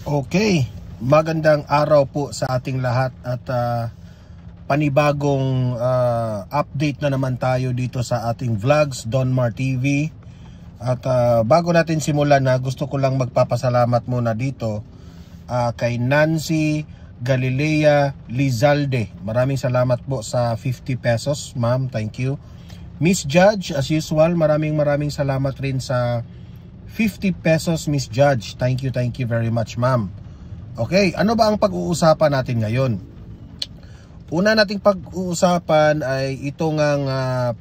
Okay, magandang araw po sa ating lahat at panibagong update na naman tayo dito sa ating vlogs, Donmar TV. At bago natin simulan gusto ko lang magpapasalamat muna dito kay Nancy Galilea Lizalde. Maraming salamat po sa 50 pesos, ma'am. Thank you. Miss Judge, as usual, maraming salamat rin sa 50 pesos, Miss Judge. Thank you very much, ma'am. Okay, ano ba ang pag-uusapan natin ngayon? Una nating pag-uusapan ay itong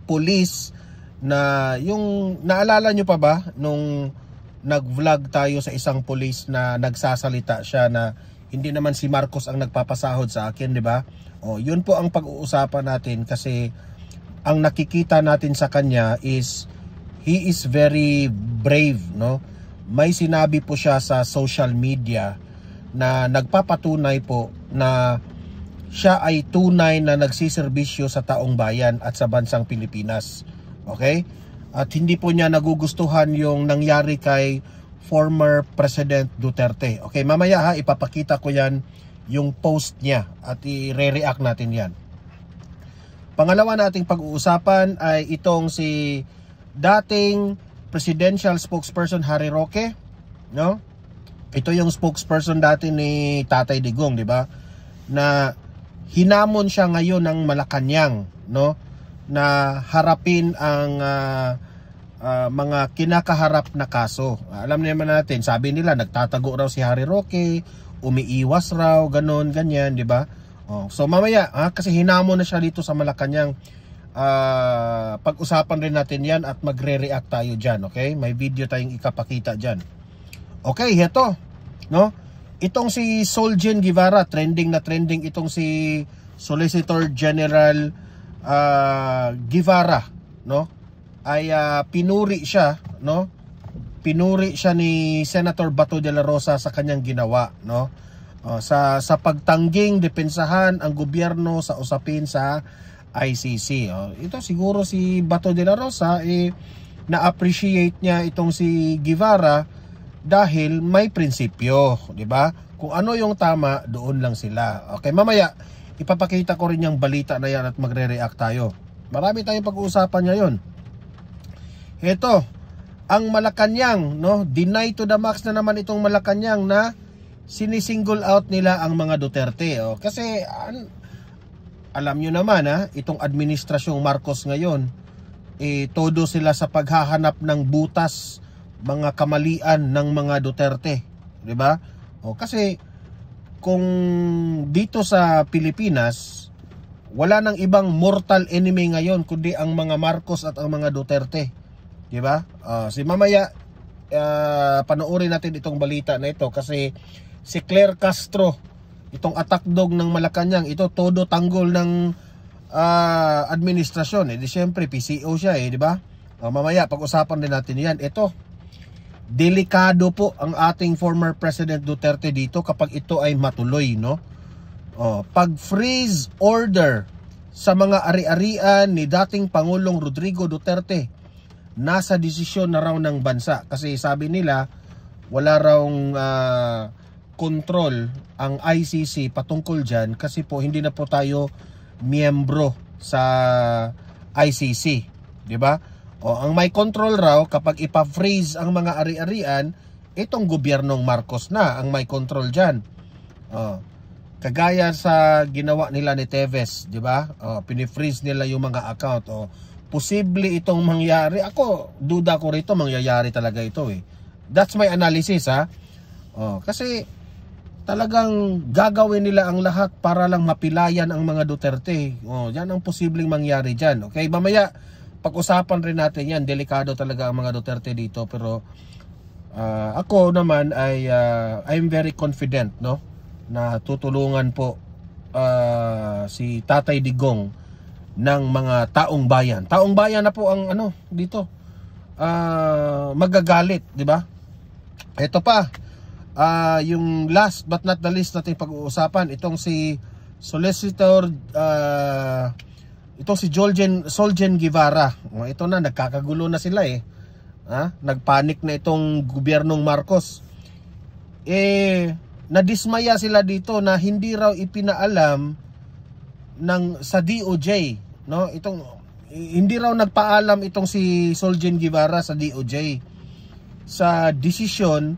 police na yung naalala nyo pa ba nung nag-vlog tayo sa isang police na nagsasalita siya na hindi naman si Marcos ang nagpapasahod sa akin, di ba? O, yun po ang pag-uusapan natin kasi ang nakikita natin sa kanya is he is very brave, no? May sinabi po siya sa social media na nagpapatunay po na siya ay tunay na nagsiservisyo sa taong bayan at sa bansang Pilipinas. Okay? At hindi po niya nagugustuhan yung nangyari kay former President Duterte. Okay, mamaya ipapakita ko yan yung post niya at i-react natin yan. Pangalawa nating pag-uusapan ay itong si dating presidential spokesperson Harry Roque, no? Ito yung spokesperson dati ni Tatay Digong, di ba? Na hinamon siya ngayon ng Malacanang, no? Na harapin ang mga kinakaharap na kaso. Alam naman natin, sabi nila nagtatago raw si Harry Roque, umiiwas raw, ganon, ganyan, di ba? Oh, so mamaya, kasi hinamon na siya dito sa Malacanang. Pag-usapan rin natin yan at magre-react tayo dyan, okay? May video tayong ikapakita dyan. Okay, ito, no? Itong si Soljen Guevara, trending na trending itong si Solicitor General Guevara, no? Ay pinuri siya, no? Pinuri siya ni Senator Bato de la Rosa sa kanyang ginawa, no? Sa pagtangging depensahan ang gobyerno sa usapin sa ICC. Ito siguro si Bato de la Rosa na-appreciate niya itong si Guevara dahil may prinsipyo, di ba? Kung ano yung tama, doon lang sila. Okay, mamaya ipapakita ko rin yung balita na yan at magre-react tayo. Marami tayong pag-uusapan ngayon. Ito, ang Malacanang, no? Deny to the max na naman itong Malacanang na sinisingle out nila ang mga Duterte. Kasi alam nyo naman itong administrasyong Marcos ngayon, todo sila sa paghahanap ng butas, mga kamalian ng mga Duterte, di ba? Kasi kung dito sa Pilipinas wala nang ibang mortal enemy ngayon kundi ang mga Marcos at ang mga Duterte, di ba? Si mamaya panoorin natin itong balita na ito kasi si Claire Castro, itong attack dog ng Malacanang, ito todo tanggol ng administrasyon. Di syempre PCO siya, di ba? Mamaya pag-usapan din natin yan. Ito, delikado po ang ating former President Duterte dito kapag ito ay matuloy, no? Pag freeze order sa mga ari-arian ni dating Pangulong Rodrigo Duterte, nasa desisyon na raw ng bansa. Kasi sabi nila, wala raw control ang ICC patungkol dyan kasi po hindi na po tayo miyembro sa ICC, di ba? Ang may control raw kapag ipa-freeze ang mga ari-arian, itong gobyernong Marcos na ang may control dyan. Kagaya sa ginawa nila ni Teves, di ba? Pinifreeze nila yung mga account. Posible itong mangyari. Ako, duda ko rito mangyayari talaga ito That's my analysis kasi talagang gagawin nila ang lahat para lang mapilayan ang mga Duterte. Yan ang posibleng mangyari dyan. Okay, mamaya pag-usapan rin natin yan. Delikado talaga ang mga Duterte dito. Pero ako naman ay I'm very confident, no, na tutulungan po si Tatay Digong ng mga taong bayan. Taong bayan na po ang dito magagalit, di ba? Ito pa, yung last but not the least natin pag-uusapan, itong si Solicitor itong si Soljen Guevara. Ito na, nagkakagulo na sila Nagpanik na itong gobyernong Marcos. nadismaya sila dito na hindi raw ipinaalam sa DOJ, no? Hindi raw nagpaalam itong si Soljen Guevara sa DOJ sa desisyon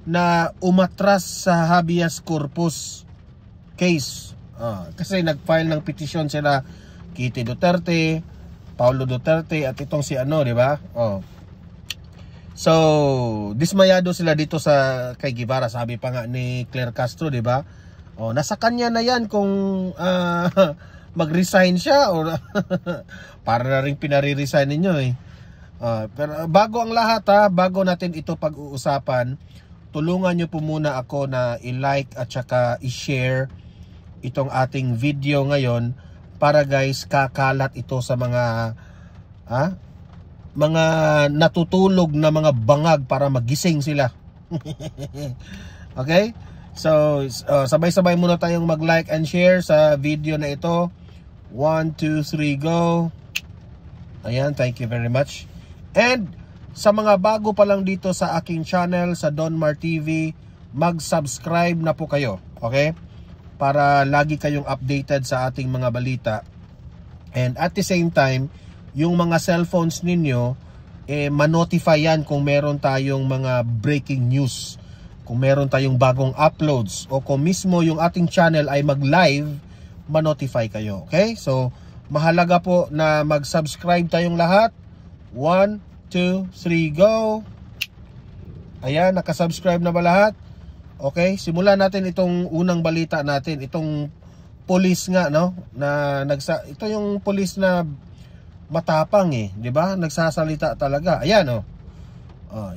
na umatras sa habeas corpus case. Kasi nag-file ng petisyon sila Kitty Duterte, Paulo Duterte at itong si di ba? So, dismayado sila dito kay Guevara. Sabi pa nga ni Claire Castro, di ba? Nasa kanya na yan kung mag-resign siya o para na rin pinare-resign ninyo pero bago ang lahat bago natin ito pag-uusapan, tulungan nyo po muna ako na i-like at saka i-share itong ating video ngayon para guys kakalat ito sa mga natutulog na mga bangag para magising sila. Okay? So, sabay-sabay muna tayong mag-like and share sa video na ito. 1, 2, 3, go. Ayan, thank you very much. And sa mga bago pa lang dito sa aking channel, sa Donmar TV, mag-subscribe na po kayo. Okay? Para lagi kayong updated sa ating mga balita. And at the same time, yung mga cellphones ninyo, ma-notify yan kung meron tayong mga breaking news. Kung meron tayong bagong uploads o kung mismo yung ating channel ay mag-live, ma-notify kayo. Okay? So, mahalaga po na mag-subscribe tayong lahat. 1, 2, 3, go! Ayan, nakasubscribe na ba lahat? Okay, simulan natin itong unang balita natin. Itong police nga, no? Ito yung police na matapang di ba? Nagsasalita talaga. Ayan,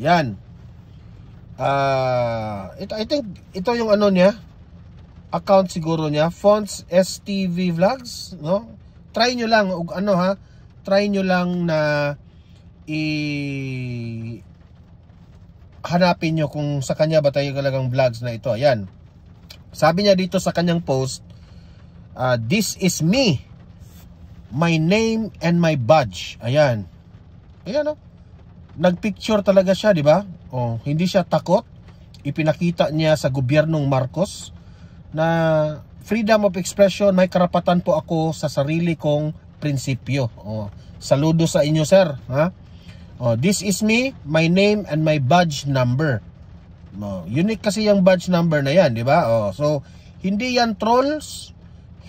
yan. I think ito yung niya, account siguro niya, Fonts STV Vlogs, no? Try nyo lang try nyo lang na hanapin nyo kung sa kanya ba tayo talagang vlogs na ito. Ayan. Sabi niya dito sa kanyang post, this is me, my name and my badge. Ayan. Ayan nagpicture talaga siya, di ba? Hindi siya takot. Ipinakita niya sa gobyernong Marcos na freedom of expression, may karapatan po ako sa sarili kong prinsipyo. Saludo sa inyo, sir. This is me, my name and my badge number. Unique kasi yung badge number na yan, di ba? So, hindi yan trolls,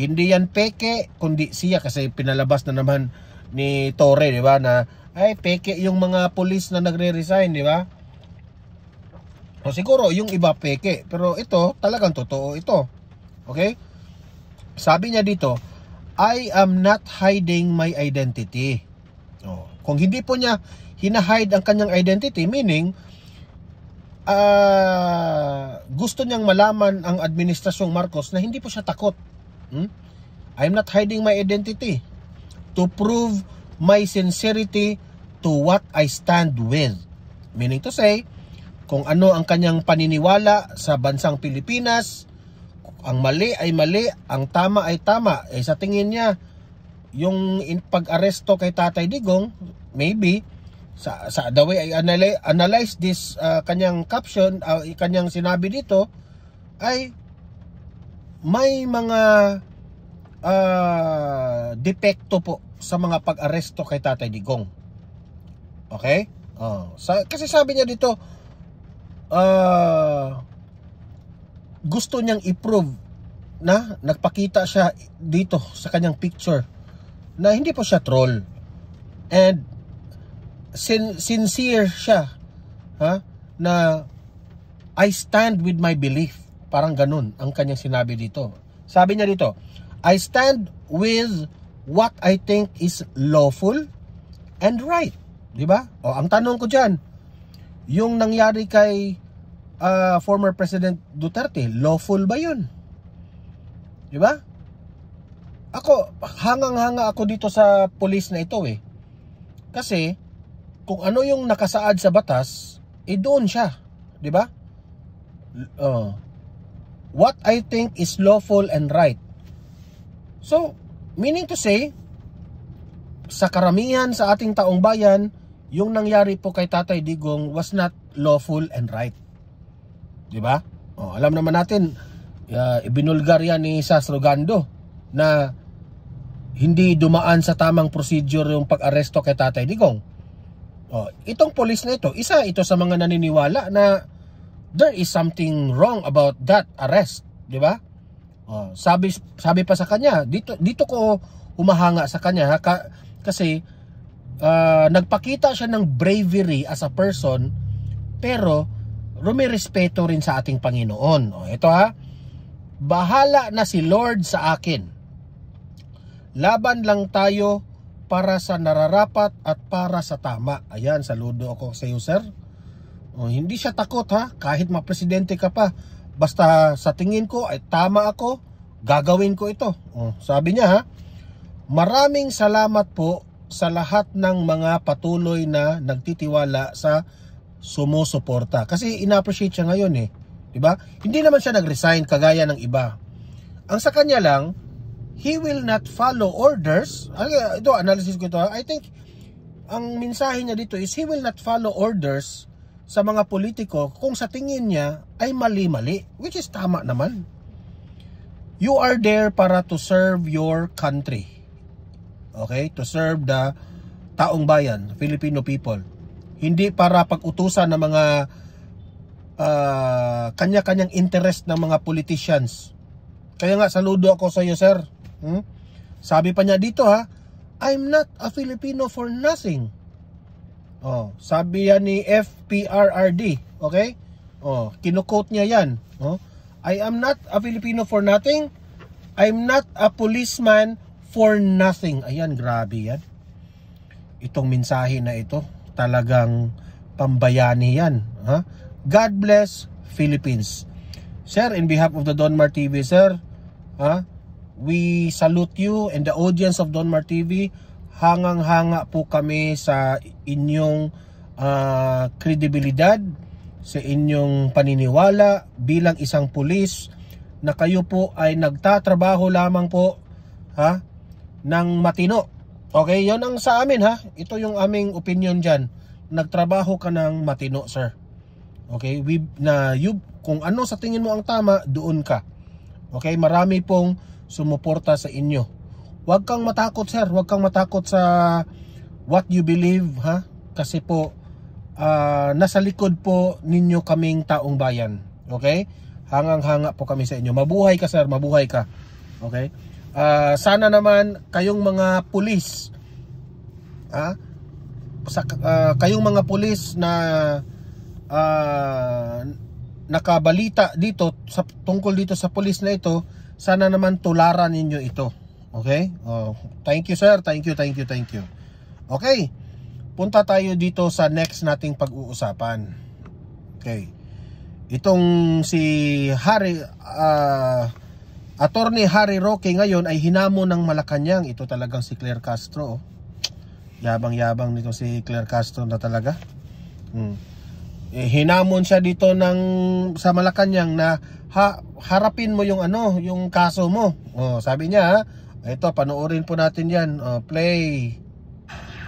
hindi yan peke, kundi siya kasi pinalabas na naman ni Torre, di ba? Na ay peke yung mga pulis na nagre-resign, di ba? Siguro yung iba peke, pero ito talagang totoo ito. Okay? Sabi niya dito, I am not hiding my identity. Kung hindi po niya hinahide ang kanyang identity, meaning gusto niyang malaman ang administrasyong Marcos na hindi po siya takot. I am not hiding my identity to prove my sincerity to what I stand with. Meaning to say, kung ano ang kanyang paniniwala sa bansang Pilipinas, ang mali ay mali, ang tama ay tama. Sa tingin niya, yung pag-aresto kay Tatay Digong, maybe, sa the way I analyze this kanyang caption, kanyang sinabi dito, ay may mga depekto po sa mga pag-aresto kay Tatay Digong. Okay? Kasi sabi niya dito, gusto niyang i-prove na nagpakita siya dito sa kanyang picture na hindi po siya troll and sincere siya na I stand with my belief. Parang ganun ang kanyang sinabi dito. Sabi niya dito, I stand with what I think is lawful and right. Diba? Ang tanong ko dyan, yung nangyari kay former President Duterte, lawful ba yun? Diba? Ako, hangang-hanga ako dito sa police na ito Kasi, kung ano yung nakasaad sa batas, doon siya. Diba? What I think is lawful and right. So, meaning to say, sa karamihan sa ating taong bayan, yung nangyari po kay Tatay Digong was not lawful and right. Diba? Alam naman natin, ibinulgar yan ni Sas Rogando na hindi dumaan sa tamang procedure yung pag-aresto kay Tatay Digong. Itong police na ito, isa ito sa mga naniniwala na there is something wrong about that arrest, di ba? Sabi pa sa kanya, dito ko humahanga sa kanya kasi nagpakita siya ng bravery as a person, pero rumirespeto rin sa ating Panginoon. Ito bahala na si Lord sa akin. Laban lang tayo para sa nararapat at para sa tama. Ayan, saludo ako sa iyo, sir. Hindi siya takot kahit mapresidente ka pa. Basta sa tingin ko ay tama ako, gagawin ko ito. Sabi niya maraming salamat po sa lahat ng mga patuloy na nagtitiwala sa sumusuporta. Kasi ina-appreciate siya ngayon diba? Hindi naman siya nag-resign kagaya ng iba. Ang sa kanya lang, he will not follow orders. Ito, analysis ko ito. I think, ang mensahe niya dito is he will not follow orders sa mga politiko kung sa tingin niya ay mali-mali. Which is tama naman. You are there para to serve your country. Okay? To serve the taong bayan, Filipino people. Hindi para pag-utusan ng mga kanya-kanyang interest ng mga politicians. Kaya nga, saludo ako sa iyo, sir. Sabi pa niya dito I'm not a Filipino for nothing. Sabi yan ni FPRRD. Okay? Kinukote niya yan. I am not a Filipino for nothing. I'm not a policeman for nothing. Ayan, grabe yan. Itong mensahe na ito, talagang pambayani yan. God bless Philippines. Sir, in behalf of the Donmar TV, sir, we salute you and the audience of Donmar TV. Hangang-hanga po kami sa inyong kredibilidad, sa inyong paniniwala bilang isang pulis na kayo po ay nagtatrabaho lamang po ng matino. Okay, yon ang sa amin Ito yung aming opinion dyan. Nagtrabaho ka ng matino, sir. Okay, kung ano sa tingin mo ang tama, doon ka. Okay, marami pong sumuporta sa inyo. Huwag kang matakot, sir. Huwag kang matakot sa what you believe, kasi po nasa likod po ninyo kaming taong bayan. Okay? Hangang-hanga po kami sa inyo. Mabuhay ka, sir. Mabuhay ka. Okay? Sana naman kayong mga pulis, kayong mga pulis na nakabalita dito tungkol dito sa pulis na ito, sana naman tularan ninyo ito. Okay? Thank you, sir. Thank you. Okay. Punta tayo dito sa next nating pag-uusapan. Okay. Itong si Attorney Harry Roque ngayon ay hinamon ng Malacanang. Ito talagang si Claire Castro. Yabang-yabang nito si Claire Castro na talaga. Hinamon siya dito sa Malacanang na harapin mo yung yung kaso mo. Sabi niya, ito panoorin po natin 'yan. Play.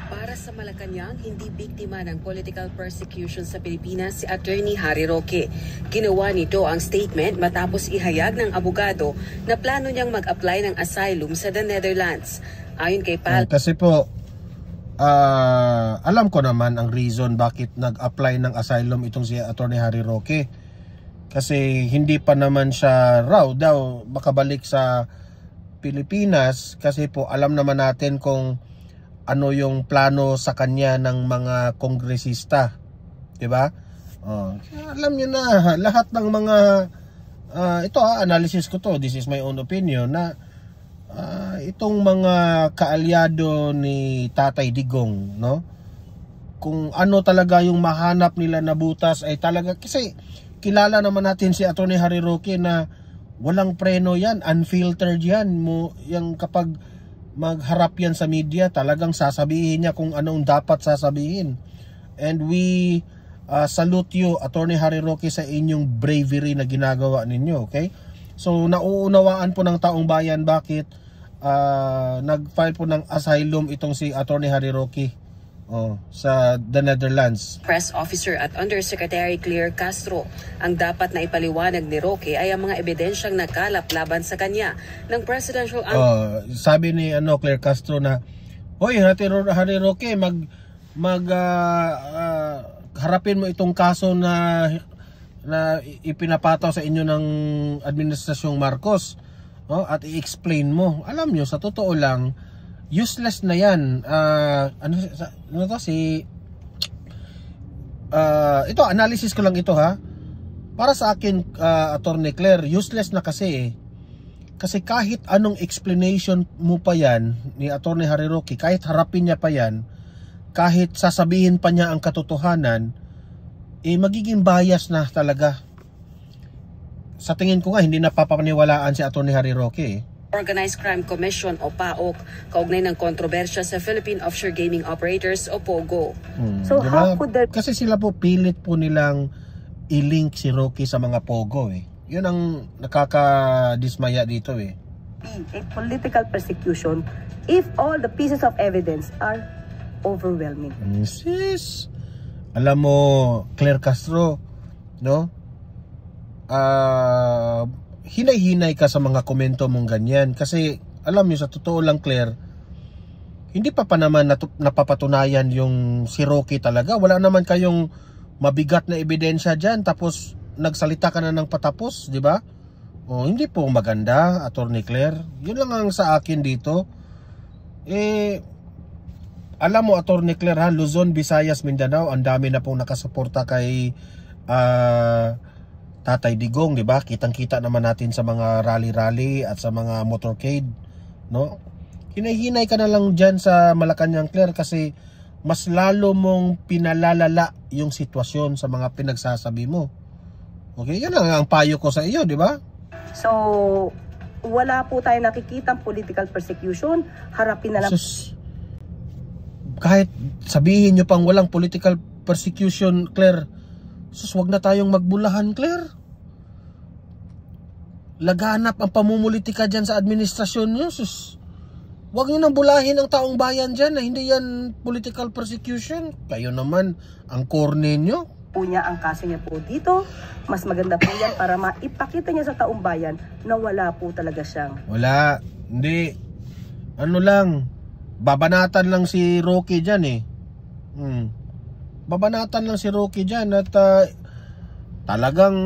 Para sa Malacanang, hindi biktima ng political persecution sa Pilipinas si Attorney Harry Roque. Ginawa nito ang statement matapos ihayag ng abogado na plano niyang mag-apply ng asylum sa the Netherlands. Ayon kay Pal, kasi po alam ko naman ang reason bakit nag-apply ng asylum itong si Attorney Harry Roque. Kasi hindi pa naman siya daw makabalik sa Pilipinas, kasi po alam naman natin kung ano yung plano sa kanya ng mga kongresista, 'di ba? Alam niyo na lahat ng mga ito analysis ko to, this is my own opinion, na itong mga kaalyado ni Tatay Digong, no? Kung ano talaga yung mahanap nila na butas ay talaga, kasi kilala naman natin si Attorney Harry Roque na walang preno yan, unfiltered yan. Yung kapag magharap yan sa media, talagang sasabihin niya kung anong dapat sasabihin. And we salute you, Attorney Harry Roque, sa inyong bravery na ginagawa ninyo. Okay? So nauunawaan po ng taong bayan bakit nag-file po ng asylum itong si Attorney Harry Roque. sa the Netherlands. Press Officer at Undersecretary Claire Castro, ang dapat na ipaliwanag ni Roque ay ang mga ebidensyang nakalap laban sa kanya ng presidential sabi ni Claire Castro na, "Hoy, Harry Roque, harapin mo itong kaso na ipinapataw sa inyo ng Administrasyong Marcos, at i-explain mo." Alam nyo, sa totoo lang, useless na yan. Ito, analysis ko lang ito, ha. Para sa akin, Attorney Claire, useless na kasi. Kasi kahit anong explanation mo pa yan ni Attorney Harry Roque, kahit harapin niya pa yan, kahit sasabihin pa niya ang katotohanan, magiging bias na talaga. Sa tingin ko nga, hindi napapaniwalaan si Attorney Harry Roque. Organized Crime Commission o PAOK, kaugnay ng kontrobersya sa Philippine Offshore Gaming Operators o POGO. So how could that... Kasi sila po, pilit po nilang i-link si Roque sa mga POGO. Yun ang nakakadismaya dito. A political persecution if all the pieces of evidence are overwhelming. Sis, alam mo, Claire Castro, no? Hinay-hinay ka sa mga komento mong ganyan. Kasi, alam nyo, sa totoo lang, Claire, hindi pa naman napapatunayan yung si Roque talaga. Wala naman kayong mabigat na ebidensya dyan. Tapos, nagsalita ka na ng patapos, di ba? Hindi po maganda, Attorney Claire. Yun lang ang sa akin dito. Alam mo, Attorney Claire, ha, Luzon, Visayas, Mindanao, ang dami na pong nakasuporta kay Tatay Digong, di ba? Kitang-kita naman natin sa mga rally-rally at sa mga motorcade, no? Hinay-hinay ka na lang dyan sa Malacanang, Claire, kasi mas lalo mong pinalalala yung sitwasyon sa mga pinagsasabi mo. Okay, yan lang ang payo ko sa iyo, di ba? So, wala po tayo nakikitang political persecution, harapin na lang. Kahit sabihin nyo pang walang political persecution, Claire, wag na tayong magbulahan, Claire. Laganap ang pamumulitika dyan sa administrasyon nyo. Wag nyo nang bulahin ang taong bayan dyan na hindi yan political persecution. Kayo naman, ang corny nyo. Po niya ang kaso niya po dito. Mas maganda po yan para maipakita niya sa taong bayan na wala po talaga siyang. Wala. Hindi. Ano lang. Babanatan lang si Roque dyan Babanatan lang si Roque dyan at talagang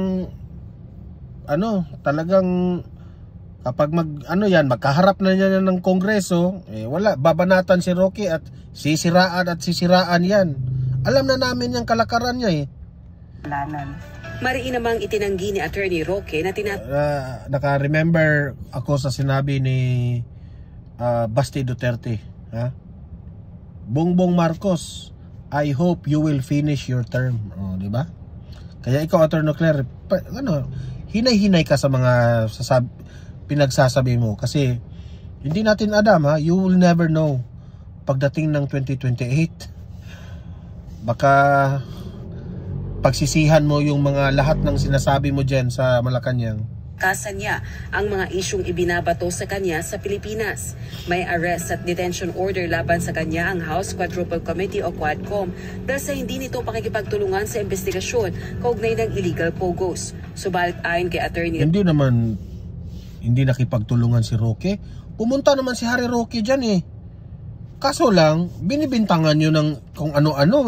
kapag magkaharap na niya ng Kongreso, wala, babanatan si Roque at sisiraan yan. Alam na namin yung kalakaran niya Mariin namang itinanggi ni Attorney Roque na naka-remember ako sa sinabi ni Basti Duterte, ha? Bongbong Marcos, I hope you will finish your term. Di ba? Kaya ikaw, Attorney Claire, hinay-hinay ka sa mga pinagsasabi mo. Kasi, hindi natin alam, ha? You will never know. Pagdating ng 2028, baka pagsisihan mo yung mga lahat ng sinasabi mo dyan sa Malacanang. Kasan niya ang mga isyong ibinabato sa kanya sa Pilipinas. May arrest at detention order laban sa kanya ang House Quadruple Committee o Quadcom dahil sa hindi nito pakikipagtulungan sa investigasyon kaugnay ng illegal POGOs. Subalit ayon kay Attorney... Hindi nakipagtulungan si Roque. Pumunta naman si Harry Roque dyan Kaso lang, binibintangan nyo ng kung ano-ano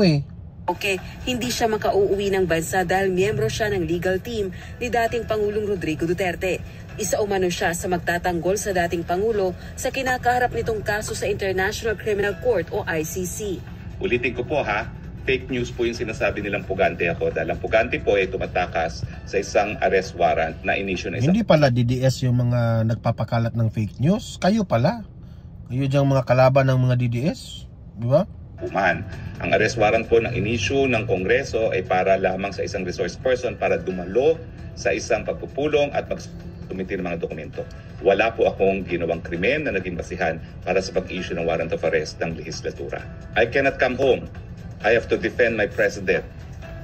Okay, hindi siya makauuwi ng bansa dahil miyembro siya ng legal team ni dating Pangulong Rodrigo Duterte. Isa umano siya sa magtatanggol sa dating Pangulo sa kinakaharap nitong kaso sa International Criminal Court o ICC. Ulitin ko po fake news po yung sinasabi nilang pugante ako dahil ang pugante po ay tumatakas sa isang arrest warrant na inisyu na isang... Hindi pala DDS yung mga nagpapakalat ng fake news. Kayo pala. Kayo diyang mga kalaban ng mga DDS. Di ba? Ang arrest warrant po ng inisyu ng Kongreso ay para lamang sa isang resource person para dumalo sa isang pagpupulong at mag-sumiti ng mga dokumento. Wala po akong ginawang krimen na naging basihan para sa pag-issue ng warrant of arrest ng lehislatura. I cannot come home. I have to defend my president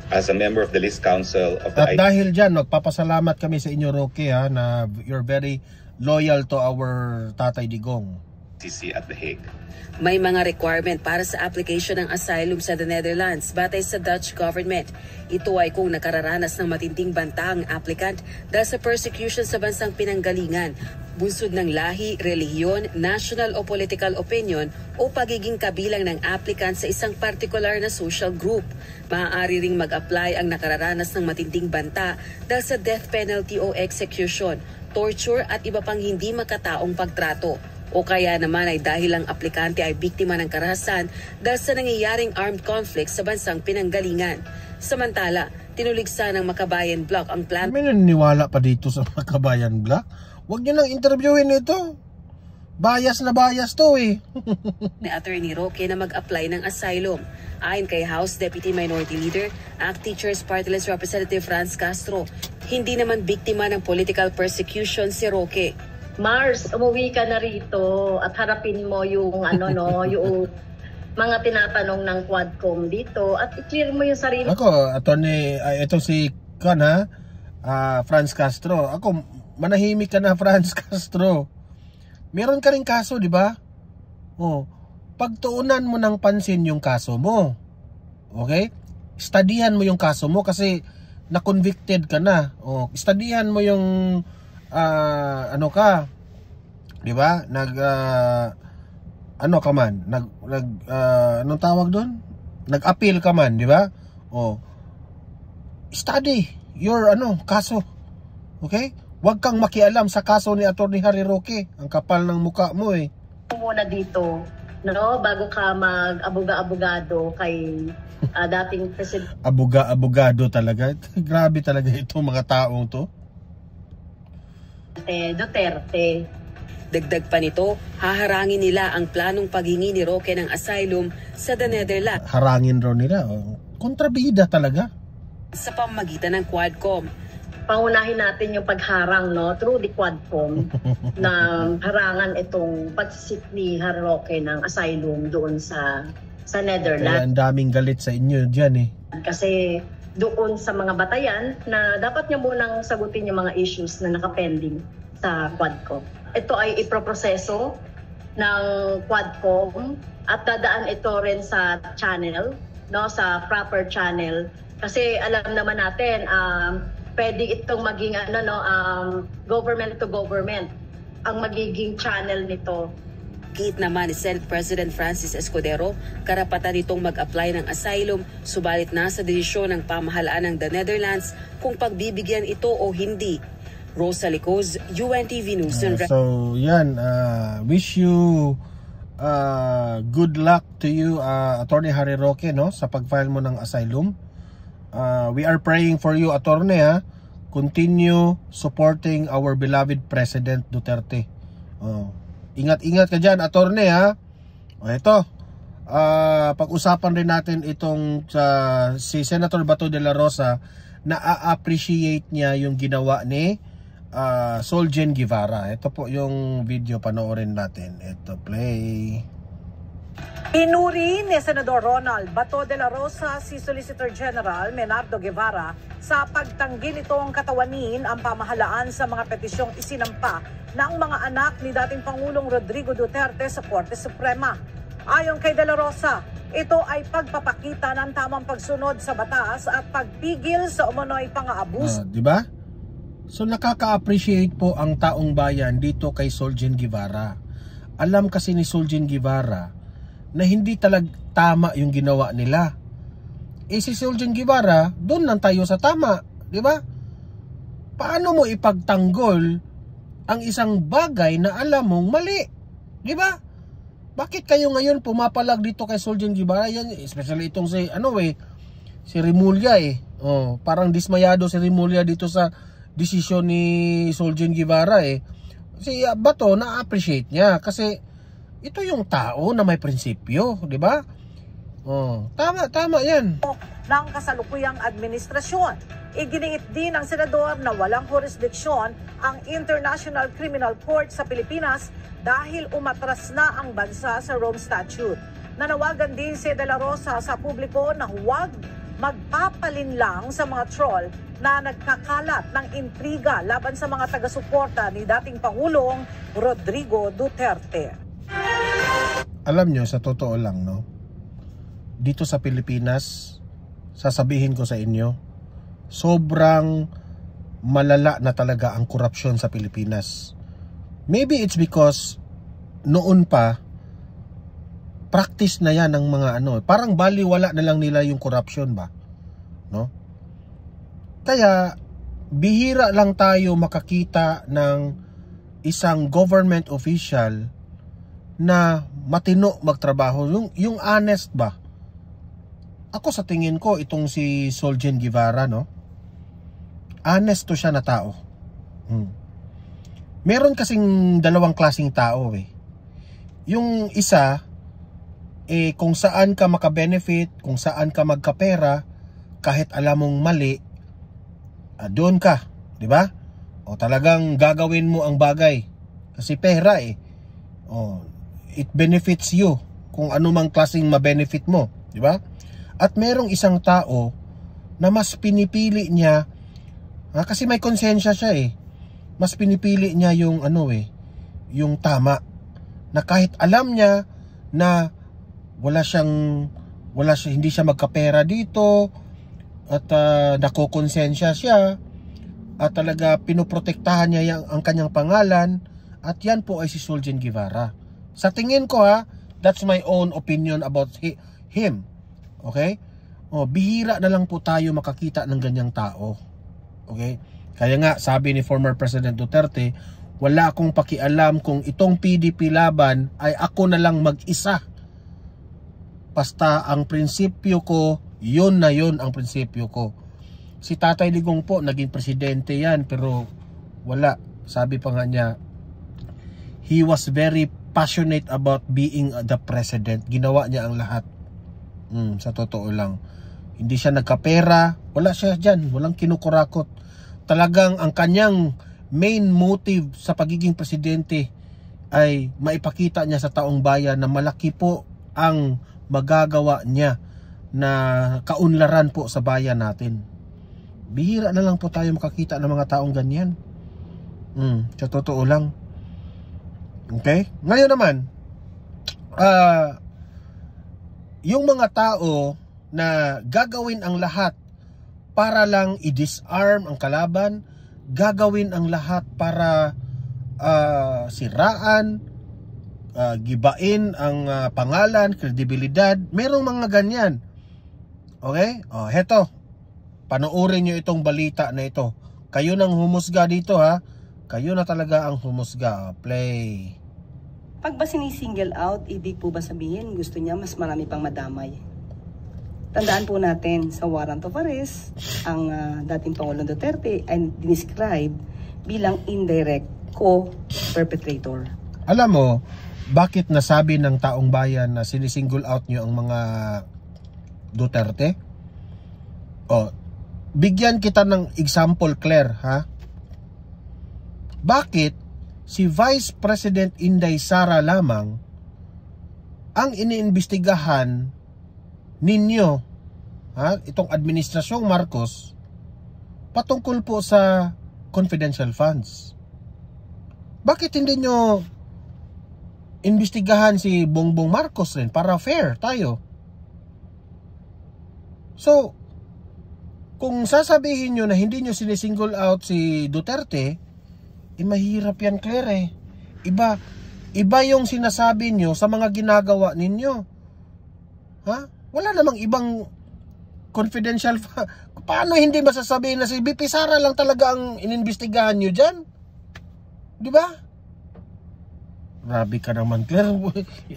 as a member of the list council of the... At dahil dyan, magpapasalamat kami sa inyo, Roque, na you're very loyal to our Tatay Digong. ICC at The Hague. May mga requirement para sa application ng asylum sa the Netherlands batay sa Dutch government. Ito ay kung nakararanas ng matinding banta ang applicant dahil sa persecution sa bansang pinanggalingan, bunsod ng lahi, relihiyon, national o political opinion o pagiging kabilang ng applicant sa isang particular na social group. Maaari ring mag-apply ang nakararanas ng matinding banta dahil sa death penalty o execution, torture at iba pang hindi makataong pagtrato. O kaya naman ay dahil ang aplikante ay biktima ng karahasan dahil sa nangyayaring armed conflict sa bansang pinanggalingan. Samantala, tinuligsa ng Makabayan Bloc ang plan. May naniniwala pa dito sa Makabayan Bloc? Huwag nyo nang interviewin ito. Bias na bias to eh. Ni Attorney Roque na mag-apply ng asylum. Ayon kay House Deputy Minority Leader, ACT Teachers Party List Representative Franz Castro, hindi naman biktima ng political persecution si Roque. Mars, umuwi ka na rito at harapin mo yung yung mga tinatanong ng Quadcom dito at i-clear mo yung sarili. Ako, attorney, ito si Franz Castro. Ako, manahimik ka na, Franz Castro. Meron ka ring kaso, di ba? Oh, pagtuunan mo ng pansin yung kaso mo. Okay? Studihan mo yung kaso mo kasi na-convicted ka na. Oh, studihan mo yung ano ka, di ba? Ano ka man, anong tawag doon? Nag-appeal ka man, di ba? Oh, study your kaso. Okay? Huwag kang makialam sa kaso ni Atty. Harry Roque. Ang kapal ng muka mo eh. Muna dito, bago ka mag-abuga-abogado kay dating president. Abogado talaga. Grabe talaga itong mga taong to. Duterte. Dagdag pa nito, haharangin nila ang planong paghingi ni Roque ng asylum sa the Netherlands. Harangin raw nila. Kontrabida talaga. Sa pamamagitan ng Quadcom. Pangunahin natin yung pagharang through the Quadcom na harangan itong pagsisik ni Harry Roque ng asylum doon sa Netherlands. Kaya ang daming galit sa inyo dyan eh. Kasi doon sa mga batayan na dapat niya munang sagutin yung mga issues na nakapending sa Quadcom. Ito ay iproproseso ng Quadcom at dadaan ito rin sa channel, sa proper channel. Kasi alam naman natin, pwede itong maging government to government ang magiging channel nito. Git naman ni Senate President Francis Escudero, karapatan nitong mag-apply ng asylum, subalit nasa desisyon ng pamahalaan ng the Netherlands kung pagbibigyan ito o hindi. Rosa Licoz, UNTV News. So yan, wish you good luck to you, Atty. Harry Roque, sa pag-file mo ng asylum. We are praying for you, Atty. Continue supporting our beloved President Duterte. Ingat-ingat ka dyan, attorney ha. Ito, pag-usapan rin natin itong si Senator Bato de la Rosa na a-appreciate niya yung ginawa ni Solgen Guevara. Ito po yung video, panoorin natin. Ito, play. Pinuri ni Senador Ronald Bato de la Rosa si Solicitor General Menardo Guevara sa pagtanggi nitong katawanin ang pamahalaan sa mga petisyong isinampa ng mga anak ni dating Pangulong Rodrigo Duterte sa Korte Suprema. Ayon kay de la Rosa, ito ay pagpapakita ng tamang pagsunod sa batas at pagpigil sa umano'y pang-aabus. Di ba? So nakaka-appreciate po ang taong bayan dito kay Solgen Guevara. Alam kasi ni Solgen Guevara na hindi talaga tama yung ginawa nila. Si Solgen Guevara, doon lang tayo sa tama, di ba? Paano mo ipagtanggol ang isang bagay na alam mong mali? Di ba? Bakit kayo ngayon pumapalag dito kay Solgen Guevara? Yan, especially itong si Remulla parang dismayado si Remulla dito sa desisyon ni Solgen Guevara Si Bato na-appreciate niya kasi ito yung tao na may prinsipyo, di ba? Tama yan. Ng kasalukuyang administrasyon. Iginiit din ng senador na walang jurisdiksyon ang International Criminal Court sa Pilipinas dahil umatras na ang bansa sa Rome Statute. Nanawagan din si De La Rosa sa publiko na huwag magpapalinlang sa mga troll na nagkakalat ng intriga laban sa mga taga-suporta ni dating Pangulong Rodrigo Duterte. alam nyo, sa totoo lang, no? Dito sa Pilipinas, sasabihin ko sa inyo, sobrang malala na talaga ang korupsyon sa Pilipinas. Maybe it's because noon pa, practice na yan ng mga parang baliwala na lang nila yung corruption ba, no? Kaya bihira lang tayo makakita ng isang government official na matino magtrabaho, yung honest ba. Ako sa tingin ko itong si Solgen Guevara, no, honest to siya na tao. Meron kasing dalawang klaseng tao Yung isa kung saan ka makabenefit, kung saan ka magkapera, kahit alam mong mali, doon ka, di ba? O talagang gagawin mo ang bagay kasi pera it benefits you kung ano mang klaseng ma-benefit mo, di ba? At merong isang tao na mas pinipili niya kasi may konsensya siya mas pinipili niya yung yung tama, na kahit alam niya na hindi siya magkapera dito at nakokonsensya siya at talaga pinoprotektahan niya ang kanyang pangalan, at yan po ay si Solgen Guevara. Sa tingin ko that's my own opinion about him. Okay? Bihira na lang po tayo makakita ng ganyang tao. Okay? Kaya nga sabi ni former President Duterte, wala akong pakialam kung itong PDP laban ay ako na lang mag-isa. Basta ang prinsipyo ko, yun na yun ang prinsipyo ko. Si Tatay Digong po, naging presidente yan, pero wala. Sabi pa nga niya, he was very passionate about being the president. Ginawa niya ang lahat. Sa totoo lang. Hindi siya nagkapera, wala siya dyan, walang kinukurakot. Talagang ang kanyang main motive sa pagiging presidente ay maipakita niya sa taong bayan na malaki po ang magagawa niya na kaunlaran po sa bayan natin. Bihira na lang po tayo makakita ng mga taong ganyan. Sa totoo lang. Okay? Ngayon naman, yung mga tao na gagawin ang lahat para lang i-disarm ang kalaban, gagawin ang lahat para siraan, gibain ang pangalan, kredibilidad, merong mga ganyan. Okay? Heto, panoorin nyo itong balita na ito. Kayo nang humusga dito Kayo na talaga ang humusga. Play. Pag ba sinisingle out, ibig po ba sabihin gusto niya mas marami pang madamay? Tandaan po natin, sa warrant of arrest, ang dating Pangulong Duterte ay dinescribe bilang indirect co-perpetrator. Alam mo, bakit nasabi ng taong bayan na sinisingle out nyo ang mga Duterte? Bigyan kita ng example, Claire, Bakit si Vice President Inday Sara lamang ang iniimbestigahan ninyo, itong administrasyong Marcos, patungkol po sa confidential funds? Bakit hindi nyo imbestigahan si Bongbong Marcos rin para fair tayo? So, kung sasabihin nyo na hindi nyo sinisingle out si Duterte, mahirap yan, Claire. Iba yung sinasabi nyo sa mga ginagawa ninyo. Wala namang ibang confidential. Paano hindi masasabihin na si BP Sara lang talaga ang inimbestigahan nyo dyan? Di ba? Grabe ka naman, Claire.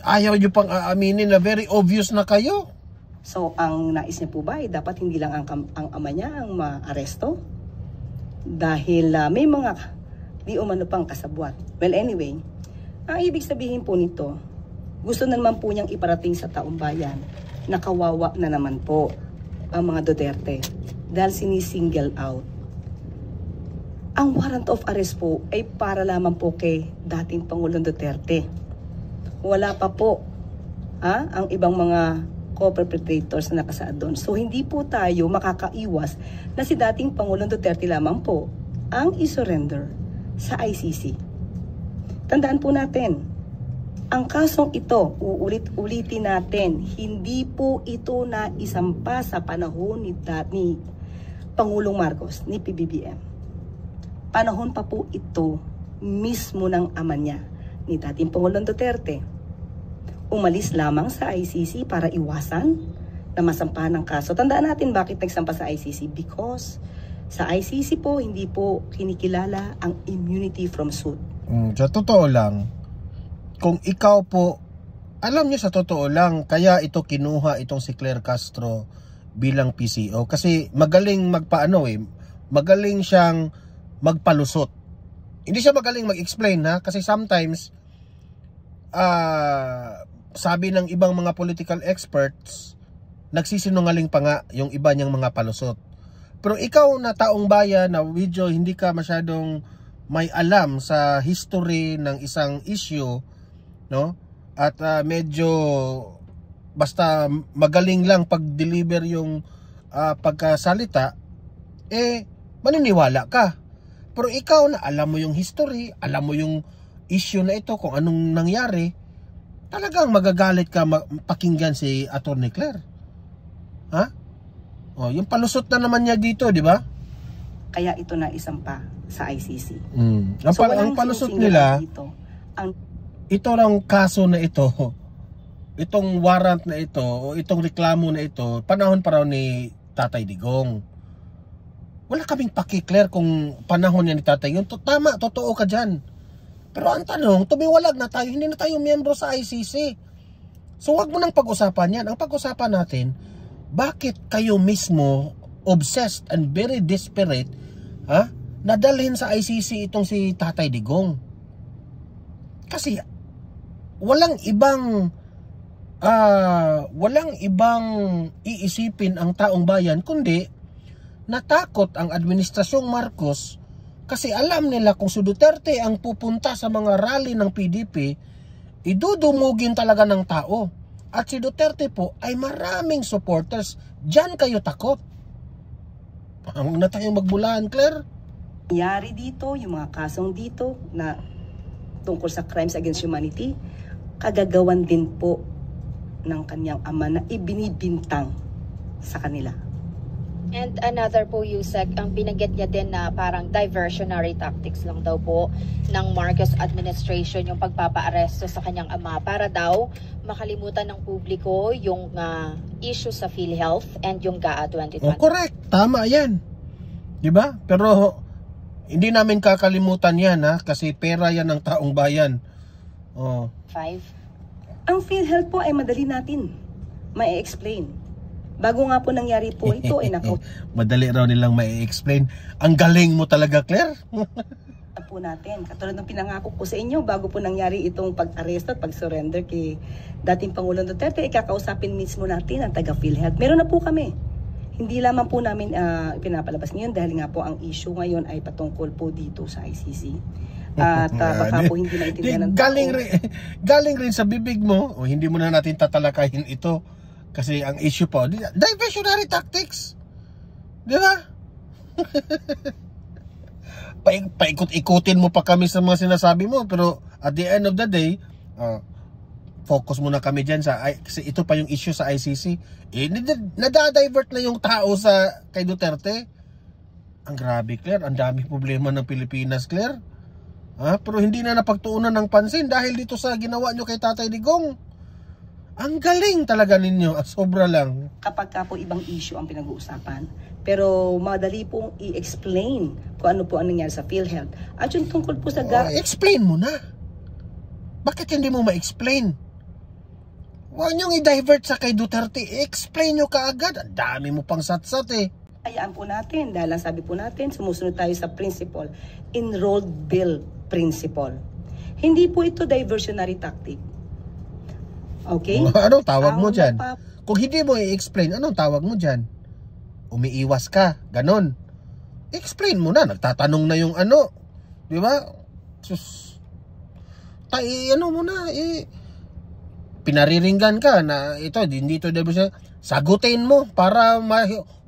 Ayaw nyo pang aaminin na very obvious na kayo. So, ang nais niya po ba ay dapat hindi lang ang ama niya ang maaresto? Dahil may mga di umano pang kasabwat. Well, anyway, ang ibig sabihin po nito, gusto na naman po niyang iparating sa taong bayan na kawawa na naman po ang mga Duterte dahil sinisingle out. Ang warrant of arrest po ay para lamang po kay dating Pangulong Duterte. Wala pa po ang ibang mga co-perpetrators na nakasaad doon. So hindi po tayo makakaiwas na si dating Pangulong Duterte lamang po ang isurrender sa ICC. Tandaan po natin, Ang kasong ito, uulit-ulitin natin, hindi po ito na isampa sa panahon ni Pangulong Marcos, ni PBBM. Panahon pa po ito mismo ng ama niya, ni dating Pangulong Duterte. Umalis lamang sa ICC para iwasan na masampahan ng kaso. Tandaan natin bakit nagsampa sa ICC. Because sa ICC po, hindi po kinikilala ang immunity from suit. Sa totoo lang, kung ikaw po, alam niyo sa totoo lang, kaya ito kinuha itong si Claire Castro bilang PCO. Kasi magaling magaling siyang magpalusot. Hindi siya magaling mag-explain kasi sometimes, sabi ng ibang mga political experts, nagsisinungaling pa nga yung iba niyang mga palusot. Pero ikaw na taong bayan na medyo hindi ka masyadong may alam sa history ng isang issue, no? At medyo basta magaling lang pag-deliver yung pagkasalita, maniniwala ka. Pero ikaw na alam mo yung history, alam mo yung issue na ito, kung anong nangyari, talagang magagalit ka pakinggan si Atty. Claire. Ha? Yung palusot na naman niya dito, di ba? Kaya ito na isampa sa ICC. Ang palusot nila, ito lang kaso na ito, itong warrant na ito, o itong reklamo na ito, panahon pa raw ni Tatay Digong. Wala kaming paki-Claire kung panahon niya ni Tatay Digong. Tama, totoo ka dyan. Pero ang tanong, tumiwalag na tayo, hindi na tayo miyembro sa ICC. So wag mo nang pag-usapan yan. Ang pag-usapan natin, bakit kayo mismo obsessed and very desperate nadalhin sa ICC itong si Tatay Digong? Kasi walang ibang iisipin ang taong bayan kundi natakot ang administrasyong Marcos kasi alam nila kung si Duterte ang pupunta sa mga rally ng PDP, idudumugin talaga ng tao. At si Duterte po ay maraming supporters. Diyan kayo takot. Huwag na tayong magbulaan, Claire. Nangyari dito, yung mga kasong dito na tungkol sa crimes against humanity, kagagawan din po ng kanyang ama na ibinibintang sa kanila. And another po, Yusek, ang binanggit niya din na parang diversionary tactics lang daw po ng Marcos administration yung pagpapaaresto sa kanyang ama para daw makalimutan ng publiko yung issue sa PhilHealth and yung GAA 2020. Correct, tama yan. Diba? Pero hindi namin kakalimutan yan kasi pera yan ng taong bayan. 5. Ang PhilHealth po ay madali natin ma-explain. Bago nga po nangyari po ito ay madali raw nilang mai-explain. Ang galing mo talaga, Claire. po natin. Katulad ng pinangako ko sa inyo bago po nangyari itong pag-aresto at pag-surrender kay dating Pangulong Duterte, ikakausapin mismo natin ang taga PhilHealth. Meron na po kami. Hindi lamang po namin pinapalabas ngayon dahil nga po ang issue ngayon ay patungkol po dito sa ICC. At baka po hindi maintindihan ng tao. Galing rin sa bibig mo, hindi mo na natin tatalakayin ito. Kasi ang issue po, diversionary tactics. Di ba? Paikot-ikutin mo pa kami sa mga sinasabi mo. Pero at the end of the day, focus muna kami dyan kasi ito pa yung issue sa ICC. Nadadivert na yung tao kay Duterte. Ang grabe, Claire. Ang dami problema ng Pilipinas, Claire. Pero hindi na napagtuunan ng pansin dahil dito sa ginawa nyo kay Tatay Digong. Ang galing talaga ninyo, sobra lang. Kapag po ibang issue ang pinag-uusapan, pero madali pong i-explain kung ano po ang nangyari sa PhilHealth. At yung tungkol po sa GAA. Explain mo na. Bakit hindi mo ma-explain? Huwag niyong i-divert sa kay Duterte. Explain nyo kaagad. Ang dami mo pang satsat Hayaan po natin, dahil lang sabi po natin, sumusunod tayo sa principle, enrolled bill principle. Hindi po ito diversionary tactic. Okay? Anong tawag mo dyan? Kung hindi mo i-explain, anong tawag mo dyan? Umiiwas ka, ganon. Explain mo na, nagtatanong na yung ano. Di ba? Pinariringgan ka na ito, hindi ito diversion. Sagutin mo para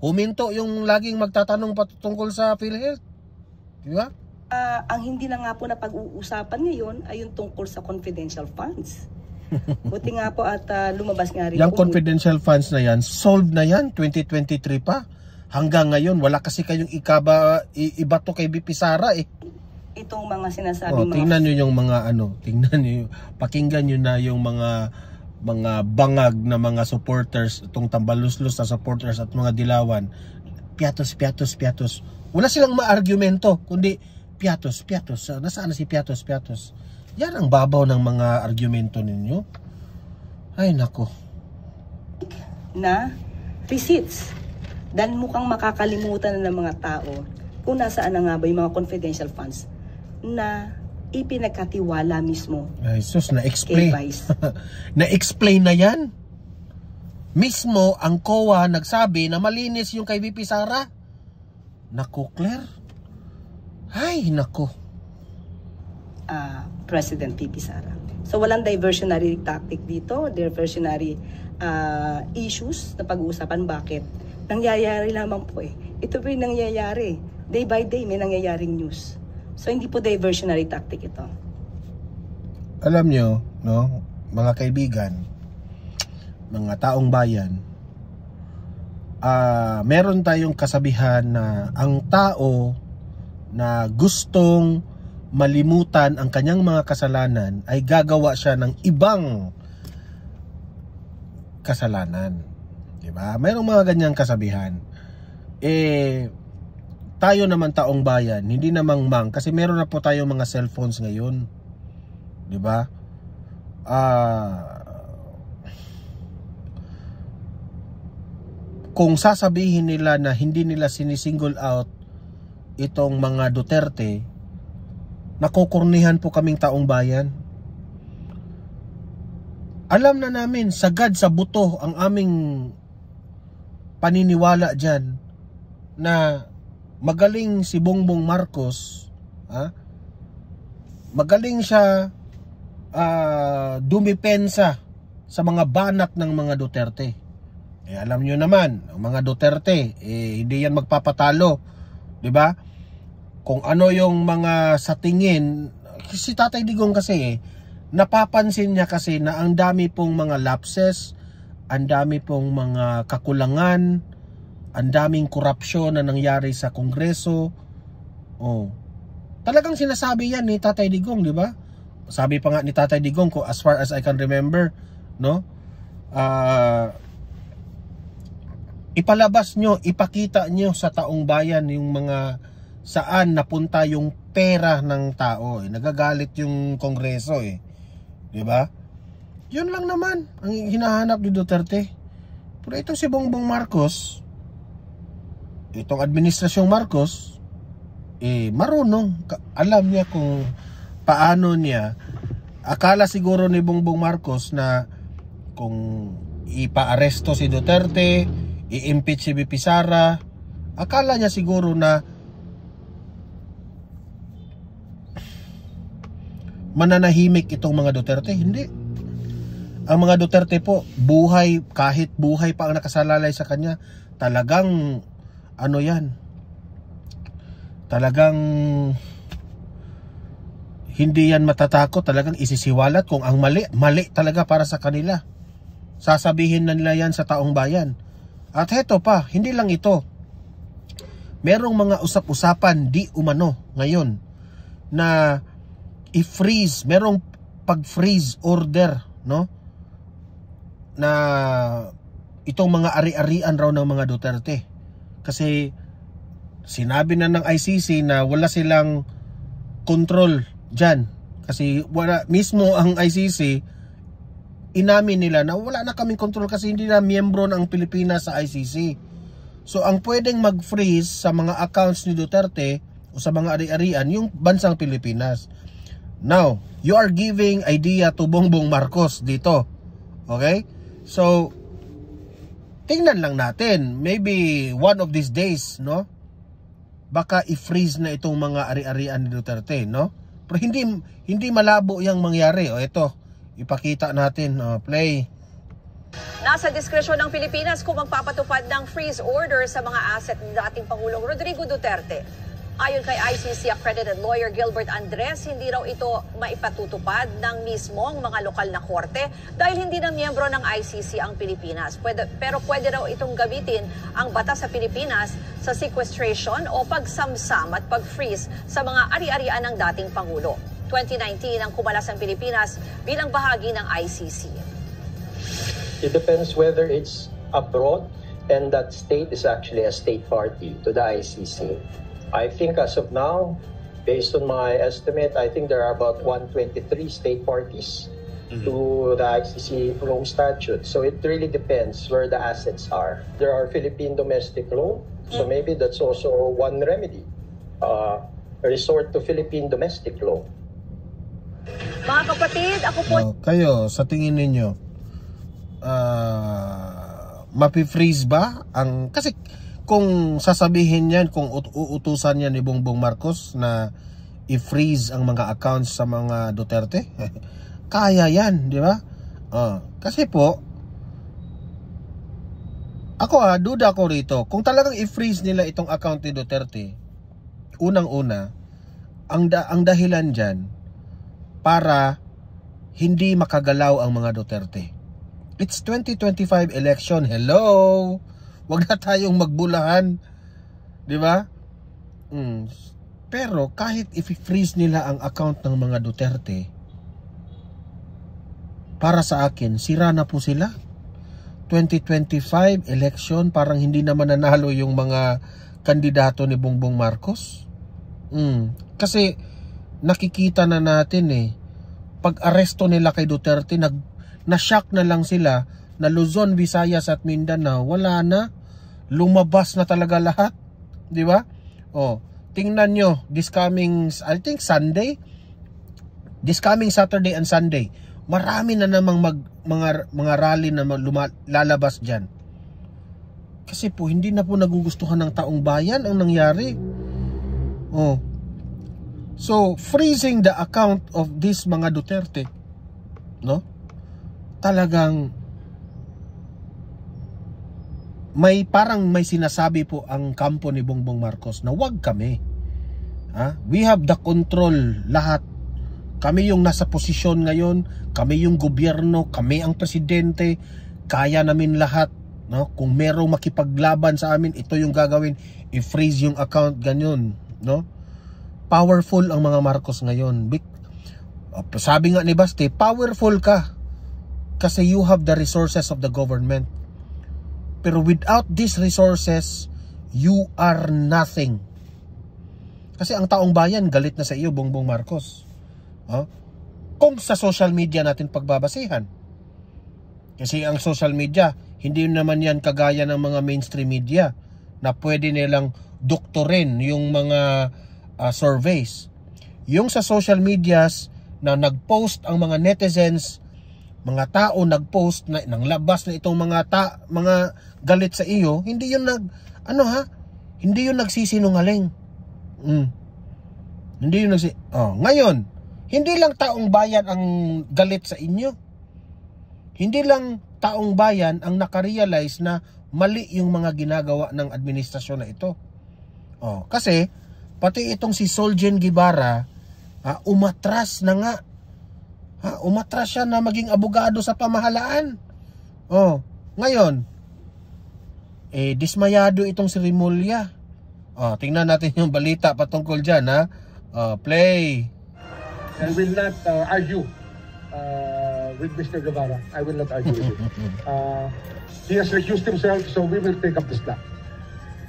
huminto yung laging magtatanong patungkol sa PhilHealth. Di ba? Ang hindi na nga po na pag-uusapan ngayon ay yung tungkol sa confidential funds. Buti nga po at lumabas nga rin. Yung confidential funds na yan, solved na yan, 2023 pa. Hanggang ngayon, wala kasi kayong ibato kay BP Sara eh. Itong mga sinasabing tingnan nyo yung mga tingnan nyo, pakinggan nyo na yung mga bangag na mga supporters, itong tambaluslos na supporters at mga dilawan. Piatos. Wala silang ma-argumento, kundi piatos. Nasaan na si piatos? Yan ang babaw ng mga argumento ninyo. Ay nako. Na receipts. Dahil mukhang makakalimutan na ng mga tao kung nasaan na nga ba yung mga confidential funds na ipinagkatiwala mismo. Ay sus, na-explain. Na-explain na yan. Mismo ang COA nagsabi na malinis yung kay VP Sara. Naku, Claire. Ay, naku. President VP Sara. So walang diversionary tactic dito, diversionary issues na pag-uusapan. Bakit? Nangyayari lamang po eh. Ito po yung nangyayari. Day by day may nangyayaring news. So hindi po diversionary tactic ito. Alam nyo, no, mga kaibigan, mga taong bayan, meron tayong kasabihan na ang tao na gustong malimutan ang kanyang mga kasalanan ay gagawa siya ng ibang kasalanan. Diba? Mayroong mga ganyang kasabihan. Tayo naman taong bayan, hindi namang kasi meron na po tayong mga cellphones ngayon. Diba? Kung sasabihin nila na hindi nila sinisingle out itong mga Duterte, nakukurnihan po kaming taong bayan. Alam na namin, sagad sa buto ang aming paniniwala dyan na magaling si Bongbong Marcos, magaling siya dumipensa sa mga banat ng mga Duterte. Alam nyo naman, ang mga Duterte, hindi yan magpapatalo. Diba? Kung ano yung mga sa tingin, si Tatay Digong kasi napapansin niya kasi na ang dami pong mga lapses, ang dami pong mga kakulangan, ang daming korupsyon na nangyari sa Kongreso. Talagang sinasabi yan ni Tatay Digong, di ba? Sabi pa nga ni Tatay Digong, ko as far as I can remember, no? Ipalabas nyo, ipakita nyo sa taong bayan yung mga saan napunta yung pera ng tao. Nagagalit yung Kongreso di ba? Yun lang naman ang hinahanap ni Duterte. Pero itong si Bongbong Marcos, itong administrasyong Marcos, marunong. Alam niya kung paano niya. Akala siguro ni Bongbong Marcos na kung ipa-aresto si Duterte, i-impeach si BP Sara, akala niya siguro na mananahimik itong mga Duterte. Hindi. Ang mga Duterte po, kahit buhay pa ang nakasalalay sa kanya, talagang talagang hindi yan matatakot, talagang isisiwalat kung ang mali talaga para sa kanila. Sasabihin na nila yan sa taong bayan. At heto pa, hindi lang ito. Merong mga usap-usapan di umano ngayon na i-freeze, merong pag-freeze order, no? Na itong mga ari-arian raw ng mga Duterte. Kasi sinabi na ng ICC na wala silang control dyan. Kasi mismo ang ICC, inamin nila na wala na kaming control kasi hindi na miyembro ng Pilipinas sa ICC. So ang pwedeng mag-freeze sa mga accounts ni Duterte o sa mga ari-arian, yung bansang Pilipinas. Now, you are giving idea to Bongbong Marcos dito. Okay? So, tingnan lang natin. Maybe one of these days, no? Baka i-freeze na itong mga ari-arian ni Duterte, no? Pero hindi malabo yung mangyari. Ito, ipakita natin. Play. Nasa diskresyon ng Pilipinas kung magpapatupad ng freeze order sa mga asset ng dating Pangulong Rodrigo Duterte. Ayon kay ICC accredited lawyer Gilbert Andres, hindi raw ito maipatutupad ng mismong mga lokal na korte dahil hindi na miyembro ng ICC ang Pilipinas. Pero pwede raw itong gamitin ang batas sa Pilipinas sa sequestration o pagsamsam at pag-freeze sa mga ari-arian ng dating Pangulo. 2019 ang kumalas ang Pilipinas bilang bahagi ng ICC. It depends whether it's abroad and that state is actually a state party to the ICC. I think as of now, based on my estimate, I think there are about 123 state parties to the ICC Rome Statute. So it really depends where the assets are. There are Philippine domestic law, so maybe that's also one remedy. Resort to Philippine domestic law. Mga kapatid, ako po... kayo, sa tingin ninyo, mapi-freeze ba? Kasi kung sasabihin yan, kung uutusan yan ni Bongbong Marcos na i-freeze ang mga accounts sa mga Duterte, kaya yan, di ba? Kasi po, ako duda ko rito, kung talagang i-freeze nila itong account ni Duterte, unang-una, ang dahilan dyan, para hindi makagalaw ang mga Duterte. It's 2025 election. Hello! Wag na tayong magbulahan. Di ba? Pero kahit i-freeze nila ang account ng mga Duterte, para sa akin, sira na po sila. 2025 election, parang hindi naman nanalo yung mga kandidato ni Bongbong Marcos. Kasi nakikita na natin pag aresto nila kay Duterte, na-shock na lang sila na Luzon, Visayas at Mindanao, wala na. Lumabas na talaga lahat. Di ba? Tingnan nyo, this coming, I think Sunday, this coming Saturday and Sunday, marami na namang mga rally na lalabas dyan. Kasi po, hindi na po nagugustuhan ng taong bayan ang nangyari. So, freezing the account of this mga Duterte, no? Talagang parang may sinasabi po ang kampo ni Bongbong Marcos na wag kami. We have the control lahat. Kami yung nasa posisyon ngayon, kami yung gobyerno, kami ang presidente, kaya namin lahat, no? Kung merong makipaglaban sa amin, ito yung gagawin, i-freeze yung account, ganyan, no? Powerful ang mga Marcos ngayon. Sabi nga ni Basti, powerful ka kasi you have the resources of the government. Pero without these resources, you are nothing. Kasi ang taong bayan galit na sa iyo, Bongbong Marcos. Kung sa social media natin pagbabasihan. Kasi ang social media, hindi naman yan kagaya ng mga mainstream media na pwede nilang doktorin yung mga surveys. Yung sa social medias na nagpost ang mga netizens, mga tao nagpost na nang labas na itong mga galit sa iyo, hindi yun hindi yun nagsisinungaling. Hindi yun ngayon, hindi lang taong bayan ang galit sa inyo. Hindi lang taong bayan ang nakarealize na mali yung mga ginagawa ng administrasyon na ito. Kasi pati itong si Soljen Guevara, umatras na nga. Umatras siya na maging abogado sa pamahalaan. Ngayon, dismayado itong si Remulla. Tingnan natin yung balita patungkol dyan, play. I will not argue with Mr. Guevara. I will not argue with him. He has recused himself, so we will take up the slack.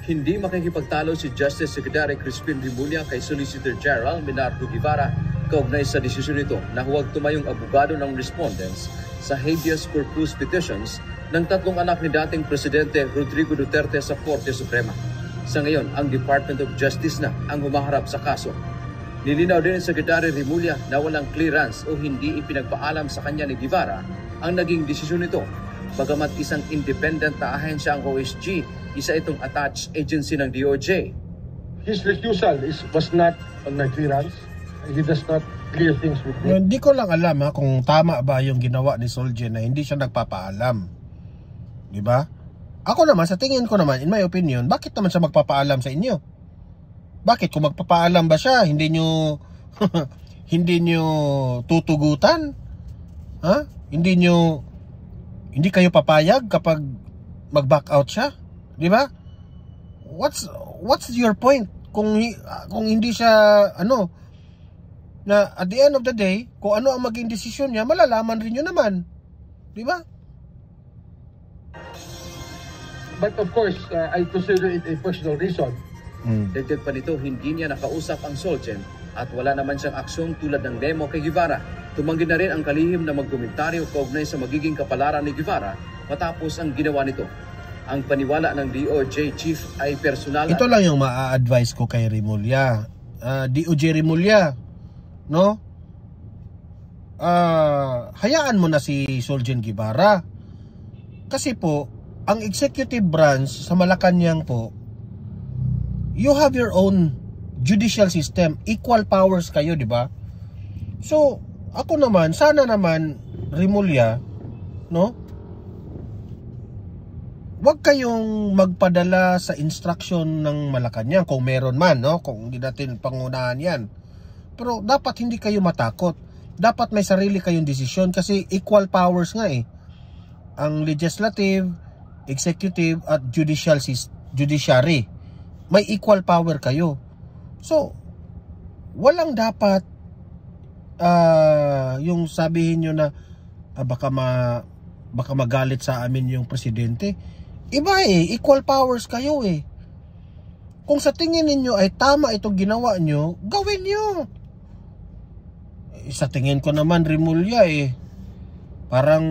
Hindi makikipagtalo si Justice Secretary Crispin Remulla kay Solicitor General Menardo Guevara kaugnay sa desisyon nito na huwag tumayong abogado ng respondents sa habeas corpus petitions ng tatlong anak ni dating Presidente Rodrigo Duterte sa Korte Suprema. Sa ngayon, ang Department of Justice na ang humaharap sa kaso. Nilinaw din ni Secretary Remulla na walang clearance o hindi ipinagpaalam sa kanya ni Guevara ang naging desisyon nito. Bagamat isang independent na ahensya ang OSG, isa itong attached agency ng DOJ. His refusal was not on my clearance. He does not clear things with me. Hindi ko lang alam kung tama ba yung ginawa ni Soljen na hindi siya nagpapaalam. Di ba? Ako naman, sa tingin ko naman, in my opinion, bakit naman siya magpapaalam sa inyo? Bakit? Kung magpapaalam ba siya, hindi nyo hindi nyo tutugutan? Ha? Hindi kayo papayag kapag mag-back out siya? Di ba? What's your point? Kung hindi siya na at the end of the day, kung ano ang maging desisyon niya, malalaman rin nyo naman. Di ba? But of course, I consider it a personal reason. Dagdag pa nito, hindi niya nakausap ang Solgen at wala naman siyang aksyon tulad ng demo kay Guevara. Tumanggi na rin ang kalihim na magkomentaryo kaugnay sa magiging kapalaran ni Guevara matapos ang ginawa nito. Ang paniwala ng DOJ chief ay personal. Ito lang yung maa-advise ko kay Remulla. DOJ Remulla, no? Hayaan mo na si Solgen Guevara. Kasi po, ang executive branch sa Malacanang po, you have your own judicial system, equal powers kayo, di ba? So, ako naman, sana naman Remulla, no? Huwag kayong magpadala sa instruction ng Malacanang kung meron man, no? Kung hindi natin pangunahan 'yan. Pero dapat hindi kayo matakot. Dapat may sarili kayong desisyon kasi equal powers nga eh. Ang legislative, executive at judiciary. May equal power kayo. So, walang dapat yung sabihin nyo na baka magalit sa amin yung presidente. Iba eh, equal powers kayo eh. Kung sa tingin ninyo ay tama itong ginawa nyo, gawin nyo. Sa tingin ko naman, Remulla eh, parang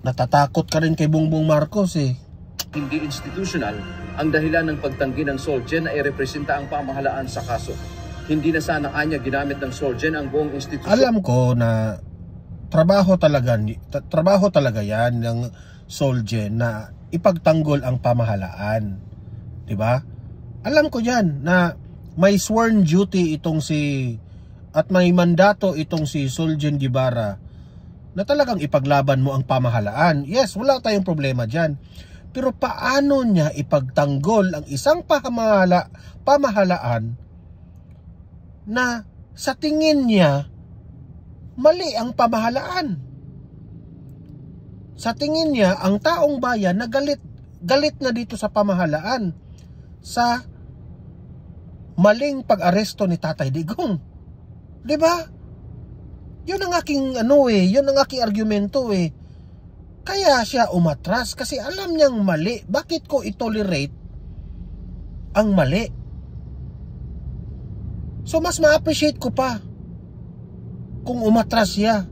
natatakot ka rin kay Bongbong Marcos eh. Hindi institutional ang dahilan ng pagtanggi ng Solgen ay representa ang pamahalaan sa kaso. Hindi na sana anya ginamit ng Solgen ang buong institusyon. Alam ko na trabaho talaga yan ng Solgen na ipagtanggol ang pamahalaan. 'Di ba? Alam ko yan na may sworn duty itong at may mandato itong si Solgen Guevara na talagang ipaglaban mo ang pamahalaan. Yes, wala tayong problema diyan. Pero paano niya ipagtanggol ang isang pamahalaan na sa tingin niya mali ang pamahalaan? Sa tingin niya, ang taong bayan na galit na dito sa pamahalaan sa maling pag-aresto ni Tatay Digong. 'Di ba? 'Yun ang aking yun ang aking argumento eh. Kaya siya umatras kasi alam niyang mali. Bakit ko itolerate ang mali? So mas ma-appreciate ko pa kung umatras siya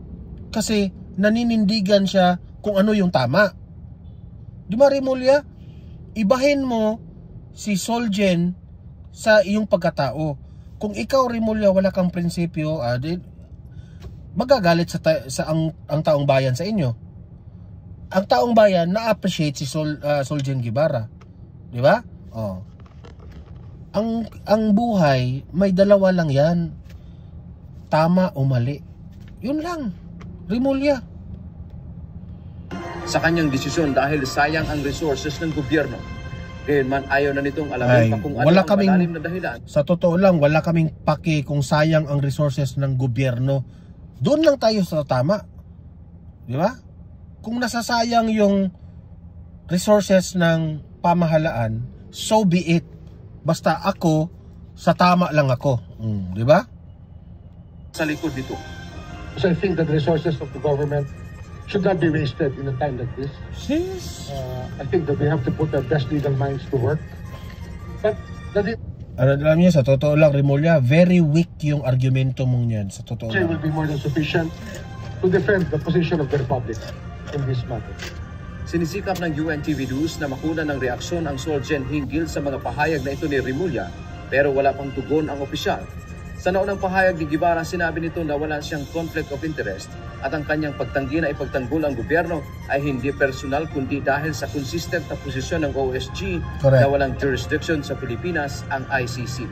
kasi naninindigan siya kung ano yung tama. Di ba, Remulla? Ibahin mo si Solgen sa iyong pagkatao. Kung ikaw, Remulla, wala kang prinsipyo, magagalit ang taong bayan sa inyo. Ang taong bayan na-appreciate si Solgen Guevara. Di ba? Oh. Ang buhay, may dalawa lang yan. Tama o mali. Yun lang. Remulla. Sa kanyang desisyon dahil sayang ang resources ng gobyerno. Gayunman ayaw na nitong alamin pa kung ano ang malalim na dahilan. Sa totoo lang, wala kaming paki kung sayang ang resources ng gobyerno. Doon lang tayo sa tama. Di ba? Kung nasasayang yung resources ng pamahalaan, so be it. Basta ako, sa tama lang ako. Di ba? Sa likod dito. So I think that the resources of the government should not be wasted in a time like this. I think that they have to put their best legal minds to work. But alam niyo, sa totoo lang, Remulla, very weak yung argumento mong yan. Sa totoo lang. Will be more than sufficient to defend the position of the Republic in this matter. Sinisikap ng UNTV News na makuna ng reaksyon ang Solgen hinggil sa mga pahayag na ito ni Remulla, pero wala pang tugon ang opisyal. Sa naunang pahayag ni Guevara, sinabi nito na wala siyang conflict of interest at ang kanyang pagtanggi na ipagtanggol ang gobyerno ay hindi personal kundi dahil sa consistent na posisyon ng OSG. Correct. Na walang jurisdiction sa Pilipinas ang ICC.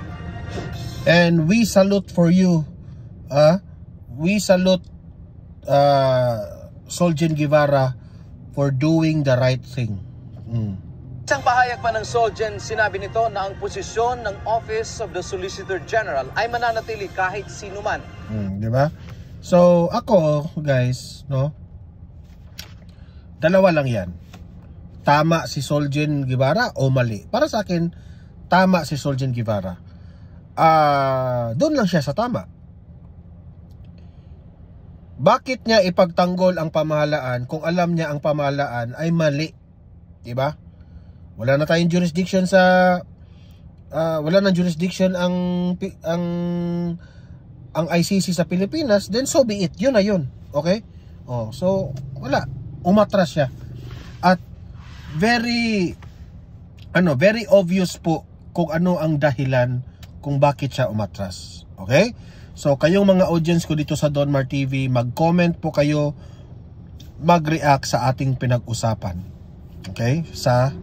And we salute for you. We salute Solgen Guevara for doing the right thing. Isang pahayag pa ng Solgen, sinabi nito na ang posisyon ng Office of the Solicitor General ay mananatili kahit sino man. Di ba? So, ako, guys, no? Dalawa lang yan. Tama si Solgen Guevara o mali? Para sa akin, tama si Solgen Guevara. Doon lang siya sa tama. Bakit niya ipagtanggol ang pamahalaan kung alam niya ang pamahalaan ay mali? Di ba? Wala na tayong jurisdiction sa wala nang jurisdiction ang ICC sa Pilipinas, then so be it. Yun na yun. Okay? Oh, so wala, umatras siya. At very obvious po kung ano ang dahilan kung bakit siya umatras. Okay? So kayong mga audience ko dito sa Don Mar TV, mag-comment po kayo, mag-react sa ating pinag-usapan. Okay? Sa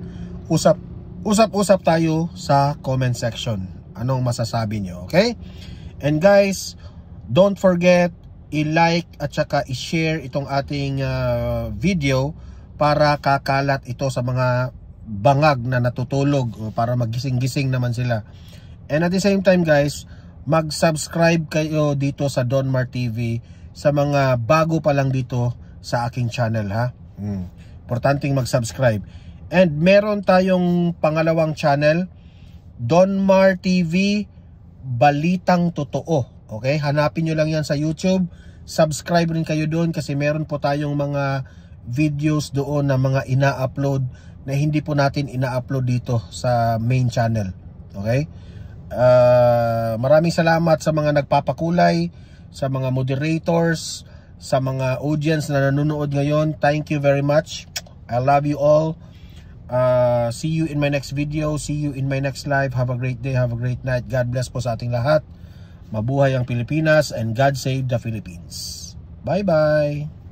usap-usap tayo sa comment section. Anong masasabi nyo, okay? And guys, don't forget i-like at saka i-share itong ating video para kakalat ito sa mga bangag na natutulog o para magising-gising naman sila. And at the same time guys, mag-subscribe kayo dito sa Don Mar TV sa mga bago pa lang dito sa aking channel, ha? Importanteng mag-subscribe. And meron tayong pangalawang channel, Don Mar TV Balitang Totoo. Okay? Hanapin nyo lang yan sa YouTube. Subscribe rin kayo doon kasi meron po tayong mga videos doon na mga ina-upload na hindi po natin ina-upload dito sa main channel. Okay? Maraming salamat sa mga nagpapakulay, sa mga moderators, sa mga audience na nanonood ngayon. Thank you very much. I love you all. See you in my next video. See you in my next live. Have a great day. Have a great night. God bless po sa ating lahat. Mabuhay ang Pilipinas and God save the Philippines. Bye-bye.